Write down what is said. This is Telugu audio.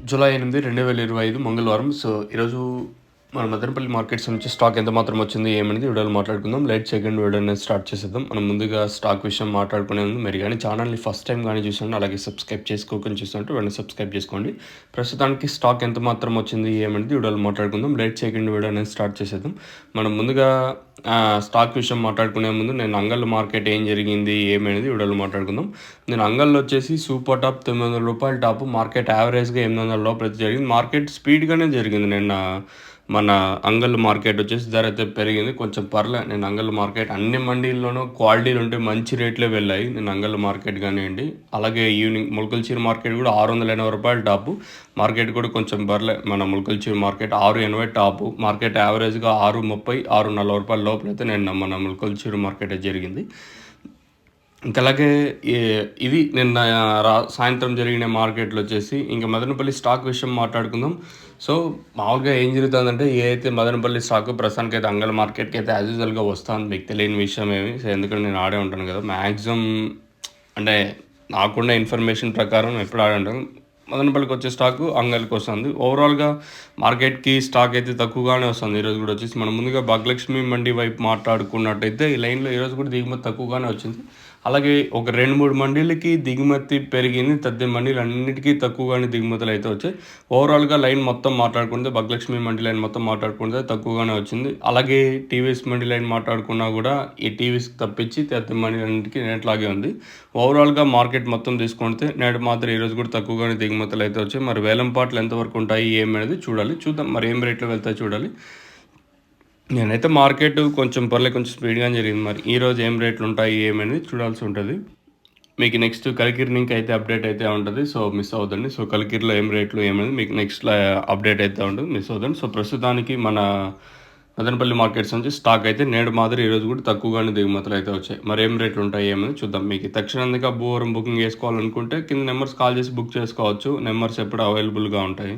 జూలై 8, 2025 మంగళవారం. సో, ఈరోజు మన మదనపల్లి మార్కెట్స్ నుంచి స్టాక్ ఎంత మాత్రం వచ్చింది ఏమనేది వీడియోలో మాట్లాడుకుందాం. లేట్ సెకండ్ వీడియో అనేది స్టార్ట్ చేసేద్దాం. మనం ముందుగా స్టాక్ విషయం మాట్లాడుకునే ముందు మీరు కానీ ఛానల్ని ఫస్ట్ టైం కానీ చూసండి, అలాగే సబ్స్క్రైబ్ చేసుకోకుండా చూస్తుంటే వెంటనే సబ్స్క్రైబ్ చేసుకోండి. ప్రస్తుతానికి స్టాక్ ఎంత మాత్రం వచ్చింది ఏమనేది వీడియోలో మాట్లాడుకుందాం. లేట్ సెకండ్ వీడియో అనేది స్టార్ట్ చేసేద్దాం. మనం ముందుగా స్టాక్ విషయం మాట్లాడుకునే ముందు నేను అంగళ్ళ మార్కెట్ ఏం జరిగింది ఏమనేది వీడియోలో మాట్లాడుకుందాం. నేను అంగల్లో వచ్చేసి సూపర్ టాప్ ₹900 టాప్, మార్కెట్ యావరేజ్గా 800 లోపల జరిగింది. మార్కెట్ స్పీడ్గానే జరిగింది. నిన్న మన అంగల్ మార్కెట్ వచ్చేసి ధర అయితే పెరిగింది కొంచెం నేను అంగల్ మార్కెట్ అన్ని మండీల్లోనూ క్వాలిటీలు ఉంటే మంచి రేట్లే వెళ్ళాయి. నేను అంగల్ మార్కెట్ కానివ్వండి, అలాగే ఈవినింగ్ ములకల్చీరు మార్కెట్ కూడా ₹680 టాపు, మార్కెట్ కూడా కొంచెం మన ములకల్చీరు మార్కెట్ 680 టాపు, మార్కెట్ యావరేజ్గా ₹630, ₹640 లోపల అయితే నేను మన ములకల్చీరు మార్కెట్ జరిగింది. ఇంకా అలాగే ఇది నిన్న సాయంత్రం జరిగిన మార్కెట్లో వచ్చేసి ఇంకా మదనపల్లి స్టాక్ విషయం మాట్లాడుకుందాం. సో మామూలుగా ఏం జరుగుతుందంటే అయితే మదనపల్లి స్టాక్ ప్రస్తుతానికి అయితే అంగళ మార్కెట్కి అయితే యాజ్ యూజువల్గా వస్తుంది. మీకు తెలియని విషయం ఏమి. సో ఎందుకంటే నేను ఆడే ఉంటాను కదా, మ్యాక్సిమం అంటే నాకున్న ఇన్ఫర్మేషన్ ప్రకారం ఎప్పుడు ఆడే ఉంటాను. మదనపల్లికి వచ్చే స్టాకు అంగల్కి వస్తుంది. ఓవరాల్గా మార్కెట్కి స్టాక్ అయితే తక్కువగానే వస్తుంది. ఈరోజు కూడా వచ్చేసి మనం ముందుగా భాగ్యలక్ష్మి మండి వైపు మాట్లాడుకున్నట్టయితే ఈ లైన్లో ఈరోజు కూడా దిగుమతి తక్కువగానే వచ్చింది. అలాగే ఒక 2-3 మండీలకి దిగుమతి పెరిగింది, తద్ది మండీలు అన్నిటికీ తక్కువగానే దిగుమతులు అయితే వచ్చాయి. ఓవరాల్గా లైన్ మొత్తం మాట్లాడుకుంటే భాగ్యలక్ష్మి మండి లైన్ మొత్తం మాట్లాడుకుంటే తక్కువగానే వచ్చింది. అలాగే టీవీఎస్ మండి లైన్ మాట్లాడుకున్నా కూడా ఈ టీవీఎస్ తప్పించి తద్ది మండీ అన్నింటికీ నేట్లాగే ఉంది. ఓవరాల్గా మార్కెట్ మొత్తం తీసుకుంటే నేడు మాత్రం ఈరోజు కూడా తక్కువగానే దిగుమతులు అయితే వచ్చాయి. మరి వేలం పాటలు ఎంతవరకు ఉంటాయి ఏమనేది చూద్దాం. మరి ఏం రేట్లో వెళ్తాయి చూడాలి. నేనైతే మార్కెట్ కొంచెం స్పీడ్గా జరిగింది. మరి ఈరోజు ఏం రేట్లు ఉంటాయి ఏమనేది చూడాల్సి ఉంటుంది. మీకు నెక్స్ట్ కలికిరి లింక్ అయితే అప్డేట్ అయితే ఉంటుంది. సో మిస్ అవుతుంది. సో కలికిరిలో ఏం రేట్లు ఏమనేది మీకు నెక్స్ట్ అప్డేట్ అయితే ఉంటుంది, మిస్ అవుతుంది. సో ప్రస్తుతానికి మన మదనపల్లి మార్కెట్స్ నుంచి స్టాక్ అయితే నేడు మాదిరి ఈరోజు కూడా తక్కువగానే దిగుమతులు అయితే వచ్చాయి. మరి ఏం రేట్లు ఉంటాయి ఏమని చూద్దాం. మీకు తక్షణంగా భూవరం బుకింగ్ చేసుకోవాలనుకుంటే కింద నెంబర్స్ కాల్ చేసి బుక్ చేసుకోవచ్చు. నెంబర్స్ ఎప్పుడు అవైలబుల్గా ఉంటాయి.